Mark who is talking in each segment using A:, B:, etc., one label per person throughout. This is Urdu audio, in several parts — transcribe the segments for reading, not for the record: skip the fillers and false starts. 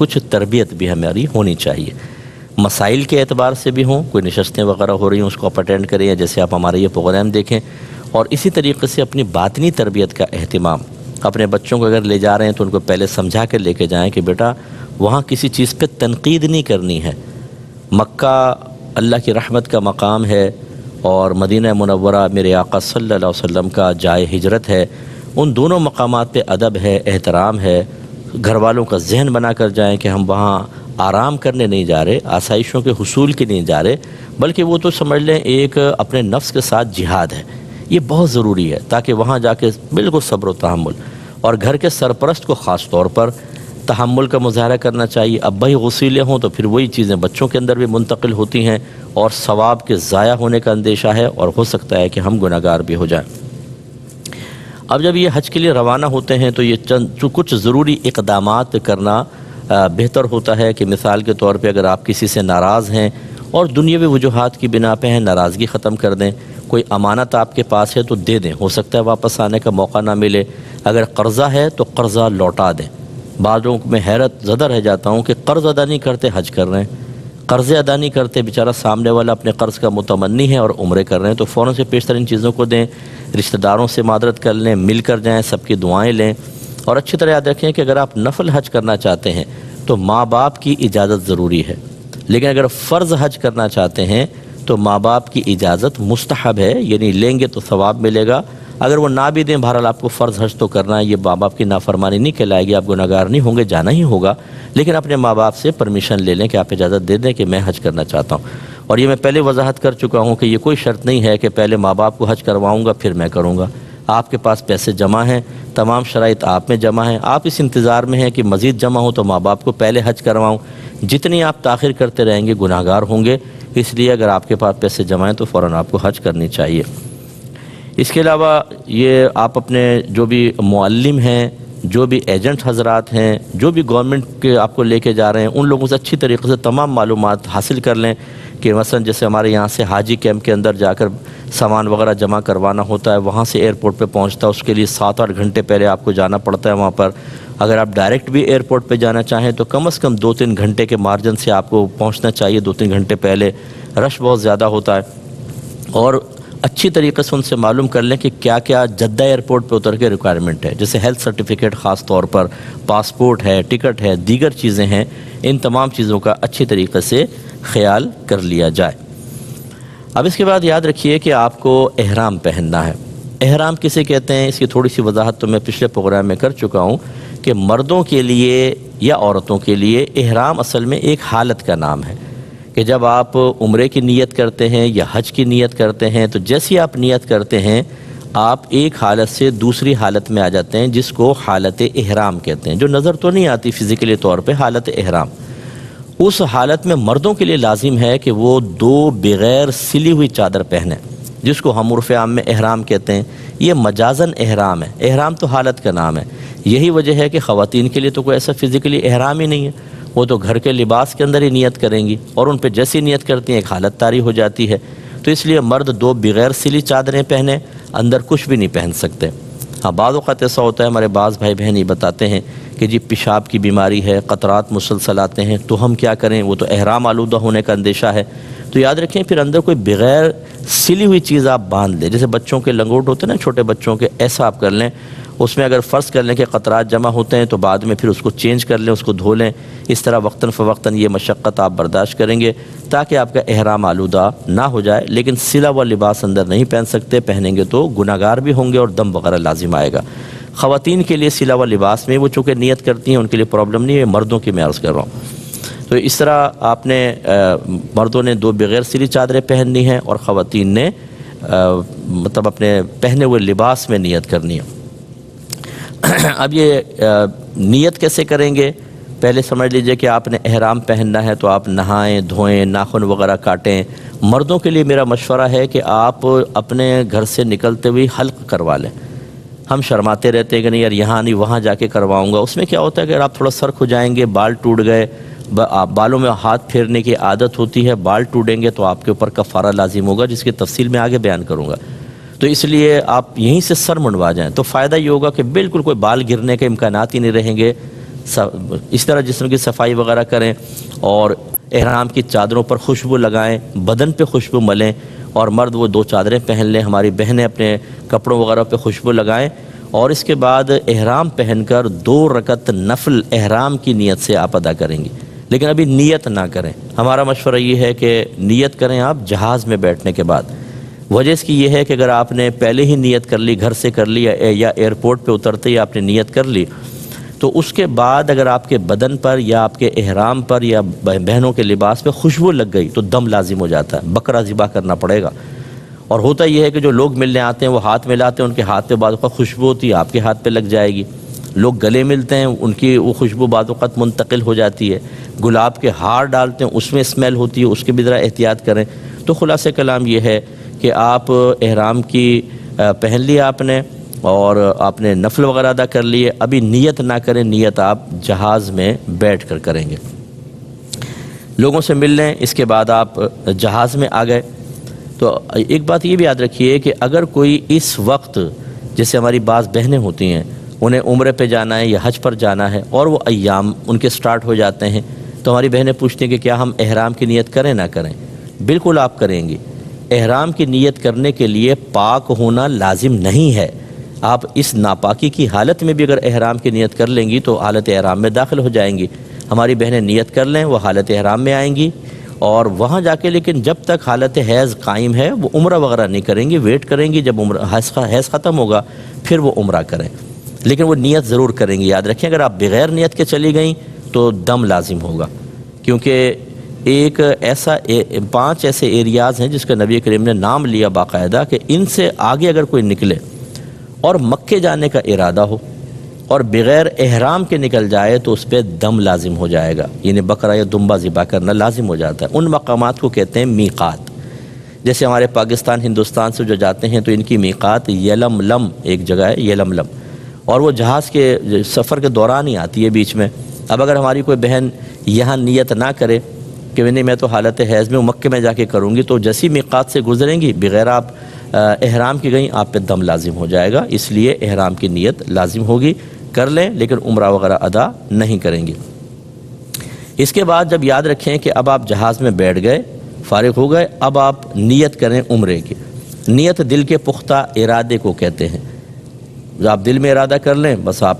A: کچھ تربیت بھی ہماری ہونی چاہیے، مسائل کے اعتبار سے بھی ہوں، کوئی نشستیں وغیرہ ہو رہی ہیں اس کو آپ اٹینڈ کریں، یا جیسے آپ ہمارے یہ پروگرام دیکھیں، اور اسی طریقے سے اپنی باطنی تربیت کا اہتمام، اپنے بچوں کو اگر لے جا رہے ہیں تو ان کو پہلے سمجھا کے لے کے جائیں کہ بیٹا وہاں کسی چیز پہ تنقید نہیں کرنی ہے، مکہ اللہ کی رحمت کا مقام ہے اور مدینہ منورہ میرے آقا صلی اللہ علیہ وسلم کا جائے ہجرت ہے، ان دونوں مقامات پہ ادب ہے، احترام ہے، گھر والوں کا ذہن بنا کر جائیں کہ ہم وہاں آرام کرنے نہیں جا رہے، آسائشوں کے حصول کے نہیں جا رہے، بلکہ وہ تو سمجھ لیں ایک اپنے نفس کے ساتھ جہاد ہے، یہ بہت ضروری ہے تاکہ وہاں جا کے بالکل صبر و تحمل، اور گھر کے سرپرست کو خاص طور پر تحمل کا مظاہرہ کرنا چاہیے۔ ابا ہی غصیلے ہوں تو پھر وہی چیزیں بچوں کے اندر بھی منتقل ہوتی ہیں اور ثواب کے ضائع ہونے کا اندیشہ ہے، اور ہو سکتا ہے کہ ہم گناہگار بھی ہو جائیں۔ اب جب یہ حج کے لیے روانہ ہوتے ہیں تو یہ کچھ ضروری اقدامات کرنا بہتر ہوتا ہے کہ مثال کے طور پہ اگر آپ کسی سے ناراض ہیں اور دنیاوی وجوہات کی بنا پہ ہیں، ناراضگی ختم کر دیں، کوئی امانت آپ کے پاس ہے تو دے دیں، ہو سکتا ہے واپس آنے کا موقع نہ ملے، اگر قرضہ ہے تو قرضہ لوٹا دیں۔ بعضوں میں حیرت زدہ رہ جاتا ہوں کہ قرض ادا نہیں کرتے حج کر رہے ہیں، قرضے ادا نہیں کرتے، بیچارہ سامنے والا اپنے قرض کا متمنی ہے اور عمرے کر رہے ہیں، تو فوراً سے پیشتر ان چیزوں کو دیں، رشتہ داروں سے معذرت کر لیں، مل کر جائیں، سب کی دعائیں لیں، اور اچھی طرح یاد رکھیں کہ اگر آپ نفل حج کرنا چاہتے ہیں تو ماں باپ کی اجازت ضروری ہے، لیکن اگر فرض حج کرنا چاہتے ہیں تو ماں باپ کی اجازت مستحب ہے، یعنی لیں گے تو ثواب ملے گا، اگر وہ نہ بھی دیں بہرحال آپ کو فرض حج تو کرنا ہے، یہ ماں باپ کی نافرمانی نہیں کہلائے گی، آپ گناہگار نہیں ہوں گے، جانا ہی ہوگا، لیکن اپنے ماں باپ سے پرمیشن لے لیں کہ آپ اجازت دے دیں کہ میں حج کرنا چاہتا ہوں۔ اور یہ میں پہلے وضاحت کر چکا ہوں کہ یہ کوئی شرط نہیں ہے کہ پہلے ماں باپ کو حج کرواؤں گا پھر میں کروں گا، آپ کے پاس پیسے جمع ہیں، تمام شرائط آپ میں جمع ہیں، آپ اس انتظار میں ہیں کہ مزید جمع ہو تو ماں باپ کو پہلے حج کرواؤں، جتنی آپ تاخیر کرتے رہیں گے گناہگار ہوں گے، اس لیے اگر آپ کے پاس پیسے جمع ہیں تو فوراً آپ کو حج کرنی چاہیے۔ اس کے علاوہ یہ آپ اپنے جو بھی معلم ہیں، جو بھی ایجنٹ حضرات ہیں، جو بھی گورنمنٹ کے آپ کو لے کے جا رہے ہیں، ان لوگوں سے اچھی طریقے سے تمام معلومات حاصل کر لیں کہ مثلا جیسے ہمارے یہاں سے حاجی کیمپ کے اندر جا کر سامان وغیرہ جمع کروانا ہوتا ہے، وہاں سے ایئرپورٹ پہ پہنچتا ہے، اس کے لیے 7-8 گھنٹے پہلے آپ کو جانا پڑتا ہے وہاں پر، اگر آپ ڈائریکٹ بھی ایئرپورٹ پہ جانا چاہیں تو کم از کم 2-3 گھنٹے کے مارجن سے آپ کو پہنچنا چاہیے، 2-3 گھنٹے پہلے، رش بہت زیادہ ہوتا ہے، اور اچھی طریقے سے ان سے معلوم کر لیں کہ کیا کیا جدہ ایئرپورٹ پہ اتر کے ریکوائرمنٹ ہے، جیسے ہیلتھ سرٹیفکیٹ خاص طور پر، پاسپورٹ ہے، ٹکٹ ہے، دیگر چیزیں ہیں، ان تمام چیزوں کا اچھی طریقے سے خیال کر لیا جائے۔ اب اس کے بعد یاد رکھیے کہ آپ کو احرام پہننا ہے۔ احرام کسے کہتے ہیں، اس کی تھوڑی سی وضاحت تو میں پچھلے پروگرام میں کر چکا ہوں کہ مردوں کے لیے یا عورتوں کے لیے احرام اصل میں ایک حالت کا نام ہے کہ جب آپ عمرے کی نیت کرتے ہیں یا حج کی نیت کرتے ہیں تو جیسی آپ نیت کرتے ہیں آپ ایک حالت سے دوسری حالت میں آ جاتے ہیں جس کو حالت احرام کہتے ہیں، جو نظر تو نہیں آتی فزیکلی طور پہ، حالت احرام۔ اس حالت میں مردوں کے لیے لازم ہے کہ وہ 2 بغیر سلی ہوئی چادر پہنیں، جس کو ہم عرف عام میں احرام کہتے ہیں، یہ مجازن احرام ہے، احرام تو حالت کا نام ہے۔ یہی وجہ ہے کہ خواتین کے لیے تو کوئی ایسا فزیکلی احرام ہی نہیں ہے، وہ تو گھر کے لباس کے اندر ہی نیت کریں گی، اور ان پہ جیسی نیت کرتی ہیں ایک حالت طاری ہو جاتی ہے، تو اس لیے مرد 2 بغیر سلی چادریں پہنیں، اندر کچھ بھی نہیں پہن سکتے۔ ہاں بعض اوقات ایسا ہوتا ہے، ہمارے بعض بھائی بہن یہ بتاتے ہیں کہ جی پیشاب کی بیماری ہے، قطرات مسلسل آتے ہیں، تو ہم کیا کریں، وہ تو احرام آلودہ ہونے کا اندیشہ ہے، تو یاد رکھیں پھر اندر کوئی بغیر سلی ہوئی چیز آپ باندھ لیں، جیسے بچوں کے لنگوٹ ہوتے ہیں نا چھوٹے بچوں کے، ایسا آپ کر لیں، اس میں اگر فرض کر لیں کہ قطرات جمع ہوتے ہیں تو بعد میں پھر اس کو چینج کر لیں، اس کو دھو لیں، اس طرح وقتاً فوقتاً یہ مشقت آپ برداشت کریں گے تاکہ آپ کا احرام آلودہ نہ ہو جائے، لیکن سلا ہوا لباس اندر نہیں پہن سکتے، پہنیں گے تو گناہگار بھی ہوں گے اور دم وغیرہ لازم آئے گا۔ خواتین کے لیے سلا ہوا لباس میں وہ چونکہ نیت کرتی ہیں ان کے لیے پرابلم نہیں ہے، مردوں کی میں عرض کر رہا ہوں۔ تو اس طرح آپ نے مردوں نے 2 بغیر سلی چادریں پہننی ہیں اور خواتین نے مطلب اپنے پہنے ہوئے لباس میں نیت کرنی ہے۔ اب یہ نیت کیسے کریں گے، پہلے سمجھ لیجئے کہ آپ نے احرام پہننا ہے تو آپ نہائیں دھوئیں، ناخن وغیرہ کاٹیں۔ مردوں کے لیے میرا مشورہ ہے کہ آپ اپنے گھر سے نکلتے ہوئے حلق کروا لیں۔ ہم شرماتے رہتے ہیں کہ نہیں یار یہاں نہیں وہاں جا کے کرواؤں گا، اس میں کیا ہوتا ہے کہ اگر آپ تھوڑا سر کھجائیں گے، بال ٹوٹ گئے، بالوں میں ہاتھ پھیرنے کی عادت ہوتی ہے، بال ٹوٹیں گے تو آپ کے اوپر کفارہ لازم ہوگا، جس کی تفصیل میں آگے بیان کروں گا۔ تو اس لیے آپ یہیں سے سر منڈوا جائیں تو فائدہ یہ ہوگا کہ بالکل کوئی بال گرنے کے امکانات ہی نہیں رہیں گے، اس طرح جسم کی صفائی وغیرہ کریں اور احرام کی چادروں پر خوشبو لگائیں، بدن پہ خوشبو ملیں، اور مرد وہ 2 چادریں پہن لیں، ہماری بہنیں اپنے کپڑوں وغیرہ پہ خوشبو لگائیں، اور اس کے بعد احرام پہن کر 2 رکعت نفل احرام کی نیت سے آپ ادا کریں گے۔ لیکن ابھی نیت نہ کریں، ہمارا مشورہ یہ ہے کہ نیت کریں آپ جہاز میں بیٹھنے کے بعد۔ وجہ اس کی یہ ہے کہ اگر آپ نے پہلے ہی نیت کر لی، گھر سے کر لی یا ایئرپورٹ پہ اترتے ہی آپ نے نیت کر لی، تو اس کے بعد اگر آپ کے بدن پر یا آپ کے احرام پر یا بہنوں کے لباس پہ خوشبو لگ گئی تو دم لازم ہو جاتا ہے، بکرا ذبح کرنا پڑے گا۔ اور ہوتا یہ ہے کہ جو لوگ ملنے آتے ہیں وہ ہاتھ ملاتے ہیں، ان کے ہاتھ پہ بعض اوقات خوشبو ہوتی ہے، آپ کے ہاتھ پہ لگ جائے گی۔ لوگ گلے ملتے ہیں، ان کی وہ خوشبو بعض اوقات منتقل ہو جاتی ہے۔ گلاب کے ہار ڈالتے ہیں، اس میں اسمیل ہوتی ہے، اس کی بھی ذرا احتیاط کریں۔ تو خلاصہ کلام یہ ہے کہ آپ احرام کی پہن لیا آپ نے، اور آپ نے نفل وغیرہ ادا کر لیے، ابھی نیت نہ کریں، نیت آپ جہاز میں بیٹھ کر کریں گے۔ لوگوں سے مل لیں، اس کے بعد آپ جہاز میں آ گئے۔ تو ایک بات یہ بھی یاد رکھیے کہ اگر کوئی اس وقت، جیسے ہماری بعض بہنیں ہوتی ہیں، انہیں عمرے پہ جانا ہے یا حج پر جانا ہے اور وہ ایام ان کے سٹارٹ ہو جاتے ہیں، تو ہماری بہنیں پوچھتی ہیں کہ کیا ہم احرام کی نیت کریں نہ کریں؟ بالکل آپ کریں گی۔ احرام کی نیت کرنے کے لیے پاک ہونا لازم نہیں ہے۔ آپ اس ناپاکی کی حالت میں بھی اگر احرام کی نیت کر لیں گی تو حالت احرام میں داخل ہو جائیں گی۔ ہماری بہنیں نیت کر لیں، وہ حالت احرام میں آئیں گی، اور وہاں جا کے لیکن جب تک حالت حیض قائم ہے وہ عمرہ وغیرہ نہیں کریں گی، ویٹ کریں گی جب حیض ختم ہوگا پھر وہ عمرہ کریں۔ لیکن وہ نیت ضرور کریں گی۔ یاد رکھیں اگر آپ بغیر نیت کے چلی گئیں تو دم لازم ہوگا، کیونکہ ایک ایسا 5 ایسے ایریاز ہیں جس کا نبی کریم نے نام لیا باقاعدہ کہ ان سے آگے اگر کوئی نکلے اور مکے جانے کا ارادہ ہو اور بغیر احرام کے نکل جائے تو اس پہ دم لازم ہو جائے گا، یعنی بکرا یا دمبا ذبح کرنا لازم ہو جاتا ہے۔ ان مقامات کو کہتے ہیں میقات۔ جیسے ہمارے پاکستان ہندوستان سے جو جاتے ہیں تو ان کی میقات یلملم ایک جگہ ہے، یلملم، اور وہ جہاز کے سفر کے دوران ہی آتی ہے بیچ میں۔ اب اگر ہماری کوئی بہن یہاں نیت نہ کرے کہ نہیں میں تو حالت حیض میں مکے میں جا کے کروں گی، تو جیسی میقات سے گزریں گی بغیر آپ احرام کی گئیں آپ پہ دم لازم ہو جائے گا، اس لیے احرام کی نیت لازم ہوگی، کر لیں لیکن عمرہ وغیرہ ادا نہیں کریں گے۔ اس کے بعد جب یاد رکھیں کہ اب آپ جہاز میں بیٹھ گئے، فارغ ہو گئے، اب آپ نیت کریں عمرے کی۔ نیت دل کے پختہ ارادے کو کہتے ہیں۔ آپ دل میں ارادہ کر لیں بس آپ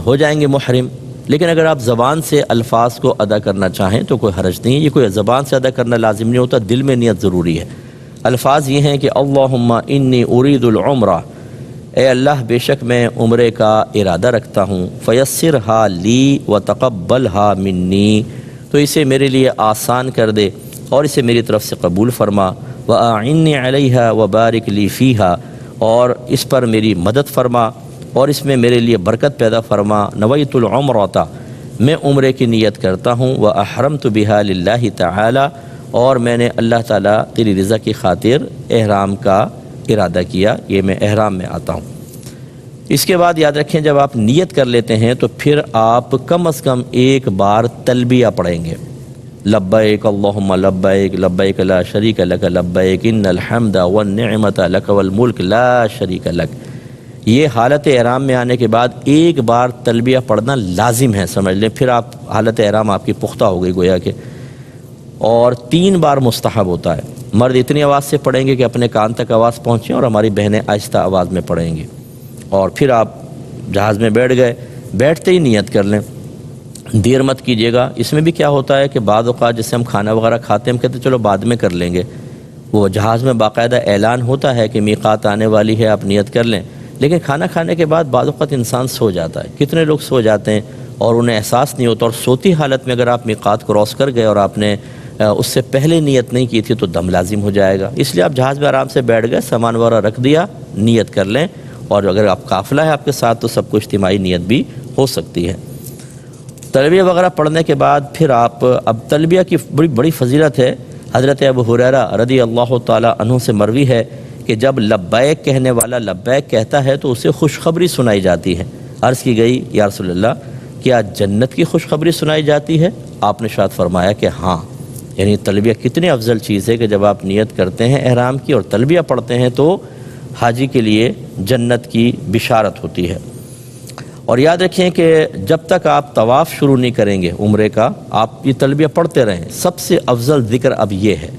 A: ہو جائیں گے محرم۔ لیکن اگر آپ زبان سے الفاظ کو ادا کرنا چاہیں تو کوئی حرج نہیں ہے، یہ کوئی زبان سے ادا کرنا لازم نہیں ہوتا، دل میں نیت ضروری ہے۔ الفاظ یہ ہیں کہ اللہم انی ارید العمرہ، اے اللہ بے شک میں عمرے کا ارادہ رکھتا ہوں، فیسرہا لی وتقبلہا منی، تو اسے میرے لیے آسان کر دے اور اسے میری طرف سے قبول فرما، واعنی علیہا وبارک لی فیہا، اور اس پر میری مدد فرما اور اس میں میرے لیے برکت پیدا فرما۔ نویت العمرۃ، میں عمرے کی نیت کرتا ہوں، واحرمت بہا للہ تعالی، اور میں نے اللہ تعالیٰ تیری رضا کی خاطر احرام کا ارادہ کیا، یہ میں احرام میں آتا ہوں۔ اس کے بعد یاد رکھیں جب آپ نیت کر لیتے ہیں تو پھر آپ کم از کم ایک بار تلبیہ پڑھیں گے، لبیک اللہم لبیک لبیک لا شریک لک لبیک ان الحمد والنعمت لک والملک لا شریک لک۔ یہ حالت احرام میں آنے کے بعد ایک بار تلبیہ پڑھنا لازم ہے، سمجھ لیں، پھر آپ حالت احرام آپ کی پختہ ہو گئی گویا کہ۔ اور 3 بار مستحب ہوتا ہے، مرد اتنی آواز سے پڑھیں گے کہ اپنے کان تک آواز پہنچیں، اور ہماری بہنیں آہستہ آواز میں پڑھیں گی۔ اور پھر آپ جہاز میں بیٹھ گئے، بیٹھتے ہی نیت کر لیں، دیر مت کیجیے گا۔ اس میں بھی کیا ہوتا ہے کہ بعض اوقات جیسے ہم کھانا وغیرہ کھاتے ہیں، ہم کہتے ہیں چلو بعد میں کر لیں گے، وہ جہاز میں باقاعدہ اعلان ہوتا ہے کہ میقات آنے والی ہے، آپ نیت کر لیں، لیکن کھانا کھانے کے بعد بعض اوقات انسان سو جاتا ہے۔ کتنے لوگ سو جاتے ہیں اور انہیں احساس نہیں ہوتا، اور سوتی حالت میں اگر آپ میقات کراس کر گئے اور آپ نے اس سے پہلے نیت نہیں کی تھی تو دم لازم ہو جائے گا۔ اس لیے آپ جہاز میں آرام سے بیٹھ گئے، سامان وغیرہ رکھ دیا، نیت کر لیں، اور اگر آپ قافلہ ہے آپ کے ساتھ تو سب کو اجتماعی نیت بھی ہو سکتی ہے۔ تلبیہ وغیرہ پڑھنے کے بعد پھر آپ، اب تلبیہ کی بڑی فضیلت ہے۔ حضرت ابو ہریرہ رضی اللہ تعالی عنہ سے مروی ہے کہ جب لبیک کہنے والا لبیک کہتا ہے تو اسے خوشخبری سنائی جاتی ہے۔ عرض کی گئی یا رسول اللہ کیا جنت کی خوشخبری سنائی جاتی ہے؟ آپ نے شاید فرمایا کہ ہاں، یعنی تلبیہ کتنی افضل چیز ہے کہ جب آپ نیت کرتے ہیں احرام کی اور تلبیہ پڑھتے ہیں تو حاجی کے لیے جنت کی بشارت ہوتی ہے۔ اور یاد رکھیں کہ جب تک آپ طواف شروع نہیں کریں گے عمرے کا، آپ یہ تلبیہ پڑھتے رہیں۔ سب سے افضل ذکر اب یہ ہے،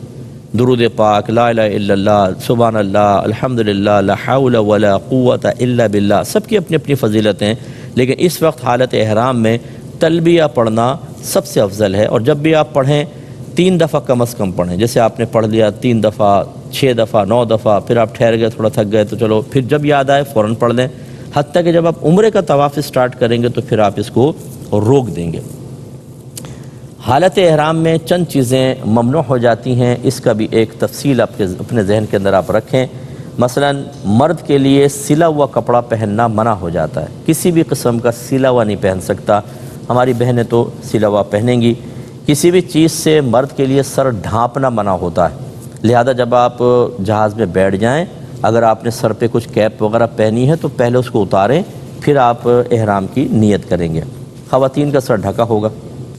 A: درود پاک، لا الہ الا اللہ، سبحان اللہ، الحمدللہ، لا حول ولا قوت الا باللہ، سب کی اپنی اپنی فضیلتیں ہیں، لیکن اس وقت حالت احرام میں تلبیہ پڑھنا سب سے افضل ہے۔ اور جب بھی آپ پڑھیں 3 دفعہ کم از کم پڑھیں، جیسے آپ نے پڑھ لیا 3 دفعہ، 6 دفعہ، 9 دفعہ، پھر آپ ٹھہر گئے، تھوڑا تھک گئے تو چلو پھر جب یاد آئے فوراً پڑھ لیں، حتیٰ کہ جب آپ عمرے کا طواف اسٹارٹ کریں گے تو پھر آپ اس کو روک دیں گے۔ حالت احرام میں چند چیزیں ممنوع ہو جاتی ہیں، اس کا بھی ایک تفصیل اپنے ذہن کے اندر آپ رکھیں۔ مثلا مرد کے لیے سلا ہوا کپڑا پہننا منع ہو جاتا ہے، کسی بھی قسم کا سلا ہوا نہیں پہن سکتا، ہماری بہنیں تو سلا ہوا پہنیں گی۔ کسی بھی چیز سے مرد کے لیے سر ڈھانپنا منع ہوتا ہے، لہذا جب آپ جہاز میں بیٹھ جائیں، اگر آپ نے سر پہ کچھ کیپ وغیرہ پہنی ہے تو پہلے اس کو اتاریں، پھر آپ احرام کی نیت کریں گے۔ خواتین کا سر ڈھکا ہوگا۔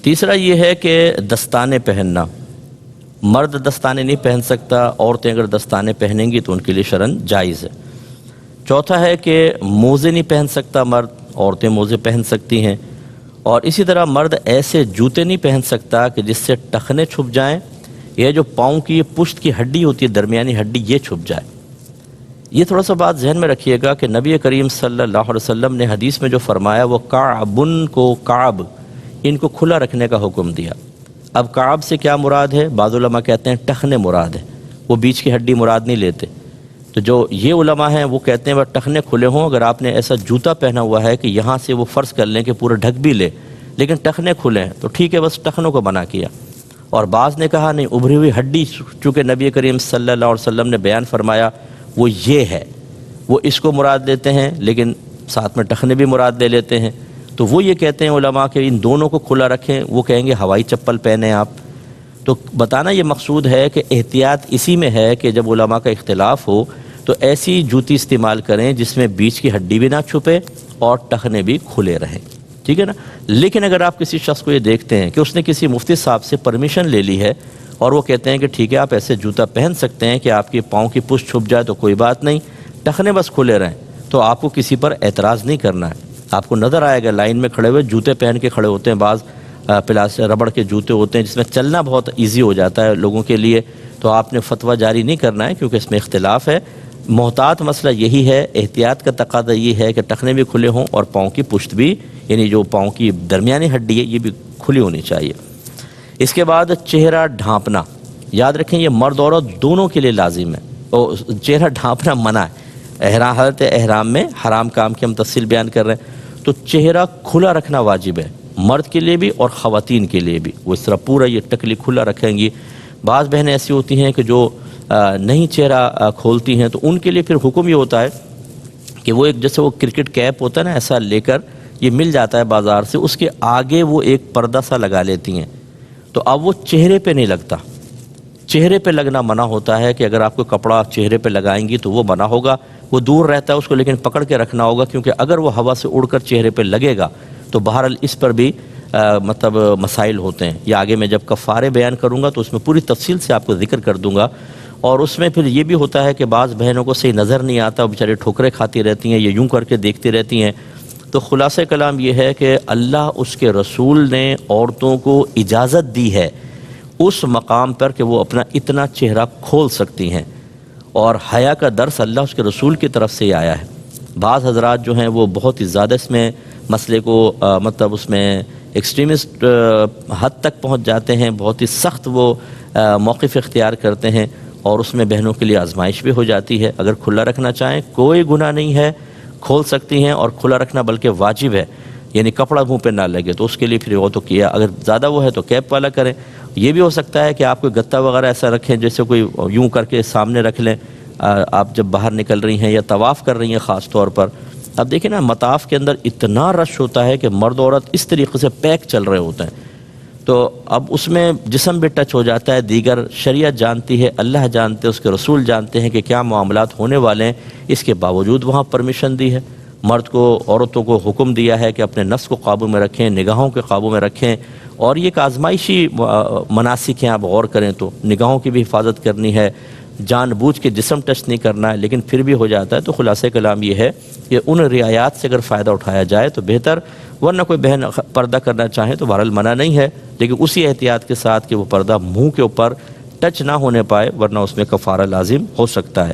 A: تیسرا یہ ہے کہ دستانے پہننا، مرد دستانے نہیں پہن سکتا، عورتیں اگر دستانے پہنیں گی تو ان کے لیے شرعاً جائز ہے۔ چوتھا ہے کہ موزے نہیں پہن سکتا مرد، عورتیں موزے پہن سکتی ہیں۔ اور اسی طرح مرد ایسے جوتے نہیں پہن سکتا کہ جس سے ٹخنے چھپ جائیں، یہ جو پاؤں کی پشت کی ہڈی ہوتی ہے، درمیانی ہڈی، یہ چھپ جائے۔ یہ تھوڑا سا بات ذہن میں رکھیے گا کہ نبی کریم صلی اللہ علیہ وسلم نے حدیث میں جو فرمایا وہ کعبن کو، کعب ان کو کھلا رکھنے کا حکم دیا۔ اب کعب سے کیا مراد ہے؟ بعض علماء کہتے ہیں ٹخنے مراد ہے، وہ بیچ کی ہڈی مراد نہیں لیتے۔ تو جو یہ علماء ہیں وہ کہتے ہیں وہ ٹخنے کھلے ہوں، اگر آپ نے ایسا جوتا پہنا ہوا ہے کہ یہاں سے وہ فرض کر لیں کہ پورا ڈھک بھی لے لیکن ٹخنے کھلے ہیں تو ٹھیک ہے، بس ٹخنوں کو منع کیا۔ اور بعض نے کہا نہیں، ابھری ہوئی ہڈی چونکہ نبی کریم صلی اللہ علیہ وسلم نے بیان فرمایا وہ یہ ہے، وہ اس کو مراد لیتے ہیں لیکن ساتھ میں ٹخنے بھی مراد لے لیتے ہیں۔ تو وہ یہ کہتے ہیں علماء کہ ان دونوں کو کھلا رکھیں، وہ کہیں گے ہوائی چپل پہنیں آپ۔ تو بتانا یہ مقصود ہے کہ احتیاط اسی میں ہے کہ جب علماء کا اختلاف ہو تو ایسی جوتی استعمال کریں جس میں بیچ کی ہڈی بھی نہ چھپے اور ٹخنے بھی کھلے رہیں، ٹھیک ہے نا۔ لیکن اگر آپ کسی شخص کو یہ دیکھتے ہیں کہ اس نے کسی مفتی صاحب سے پرمیشن لے لی ہے اور وہ کہتے ہیں کہ ٹھیک ہے آپ ایسے جوتا پہن سکتے ہیں کہ آپ کے پاؤں کی پشت چھپ جائے تو کوئی بات نہیں، ٹخنے بس کھلے رہیں، تو آپ کو کسی پر اعتراض نہیں کرنا ہے۔ آپ کو نظر آئے گا لائن میں کھڑے ہوئے جوتے پہن کے کھڑے ہوتے ہیں، بعض ربڑ کے جوتے ہوتے ہیں جس میں چلنا بہت ایزی ہو جاتا ہے لوگوں کے لیے، تو آپ نے فتویٰ جاری نہیں کرنا ہے کیونکہ اس میں اختلاف ہے۔ محتاط مسئلہ یہی ہے، احتیاط کا تقاضا یہ ہے کہ ٹخنے بھی کھلے ہوں اور پاؤں کی پشت بھی، یعنی جو پاؤں کی درمیانی ہڈی ہے یہ بھی کھلی ہونی چاہیے۔ اس کے بعد چہرہ ڈھانپنا، یاد رکھیں یہ مرد عورت دونوں کے لیے لازم ہے، اور چہرہ ڈھانپنا منع ہے۔ حالت احرام میں حرام کام کی ہم تفصیل بیان کر رہے ہیں، تو چہرہ کھلا رکھنا واجب ہے، مرد کے لیے بھی اور خواتین کے لیے بھی۔ وہ اس طرح پورا یہ ٹکلی کھلا رکھیں گی۔ بعض بہنیں ایسی ہوتی ہیں کہ جو نہیں چہرہ کھولتی ہیں تو ان کے لیے پھر حکم یہ ہوتا ہے کہ وہ ایک جیسے وہ کرکٹ کیپ ہوتا ہے نا، ایسا لے کر یہ مل جاتا ہے بازار سے، اس کے آگے وہ ایک پردہ سا لگا لیتی ہیں، تو اب وہ چہرے پہ نہیں لگتا۔ چہرے پہ لگنا منع ہوتا ہے کہ اگر آپ کو کپڑا چہرے پہ لگائیں گی تو وہ منع ہوگا، وہ دور رہتا ہے اس کو لیکن پکڑ کے رکھنا ہوگا، کیونکہ اگر وہ ہوا سے اڑ کر چہرے پہ لگے گا تو بہرحال اس پر بھی مسائل ہوتے ہیں۔ یہ آگے میں جب کفارے بیان کروں گا تو اس میں پوری تفصیل سے آپ کو ذکر کر دوں گا۔ اور اس میں پھر یہ بھی ہوتا ہے کہ بعض بہنوں کو صحیح نظر نہیں آتا، بیچارے ٹھوکریں کھاتی رہتی ہیں، یہ یوں کر کے دیکھتی رہتی ہیں۔ تو خلاصہ کلام یہ ہے کہ اللہ اس کے رسول نے عورتوں کو اجازت دی ہے اس مقام پر کہ وہ اپنا اتنا چہرہ کھول سکتی ہیں، اور حیا کا درس اللہ اس کے رسول کی طرف سے ہی آیا ہے۔ بعض حضرات جو ہیں وہ بہت ہی زیادہ اس میں مسئلے کو اس میں ایکسٹریمسٹ حد تک پہنچ جاتے ہیں، بہت ہی سخت وہ موقف اختیار کرتے ہیں، اور اس میں بہنوں کے لیے آزمائش بھی ہو جاتی ہے۔ اگر کھلا رکھنا چاہیں کوئی گناہ نہیں ہے، کھول سکتی ہیں، اور کھلا رکھنا بلکہ واجب ہے، یعنی کپڑا منہ پہ نہ لگے، تو اس کے لیے پھر وہ تو کیا، اگر زیادہ وہ ہے تو کیپ والا کریں۔ یہ بھی ہو سکتا ہے کہ آپ کوئی گتا وغیرہ ایسا رکھیں جیسے کوئی یوں کر کے سامنے رکھ لیں آپ جب باہر نکل رہی ہیں یا طواف کر رہی ہیں خاص طور پر۔ اب دیکھیں نا، مطاف کے اندر اتنا رش ہوتا ہے کہ مرد عورت اس طریقے سے پیک چل رہے ہوتے ہیں، تو اب اس میں جسم بھی ٹچ ہو جاتا ہے۔ دیگر شریعت جانتی ہے، اللہ جانتے ہیں، اس کے رسول جانتے ہیں کہ کیا معاملات ہونے والے ہیں، اس کے باوجود وہاں پرمیشن دی ہے۔ مرد کو، عورتوں کو حکم دیا ہے کہ اپنے نفس کو قابو میں رکھیں، نگاہوں کے قابو میں رکھیں، اور یہ ایک آزمائشی مناسک ہیں، آپ غور کریں تو نگاہوں کی بھی حفاظت کرنی ہے، جان بوجھ کے جسم ٹچ نہیں کرنا ہے لیکن پھر بھی ہو جاتا ہے، تو خلاصہ کلام یہ ہے کہ ان رعایات سے اگر فائدہ اٹھایا جائے تو بہتر، ورنہ کوئی بہن پردہ کرنا چاہے تو بہرحال منع نہیں ہے، لیکن اسی احتیاط کے ساتھ کہ وہ پردہ منہ کے اوپر ٹچ نہ ہونے پائے، ورنہ اس میں کفارہ لازم ہو سکتا ہے۔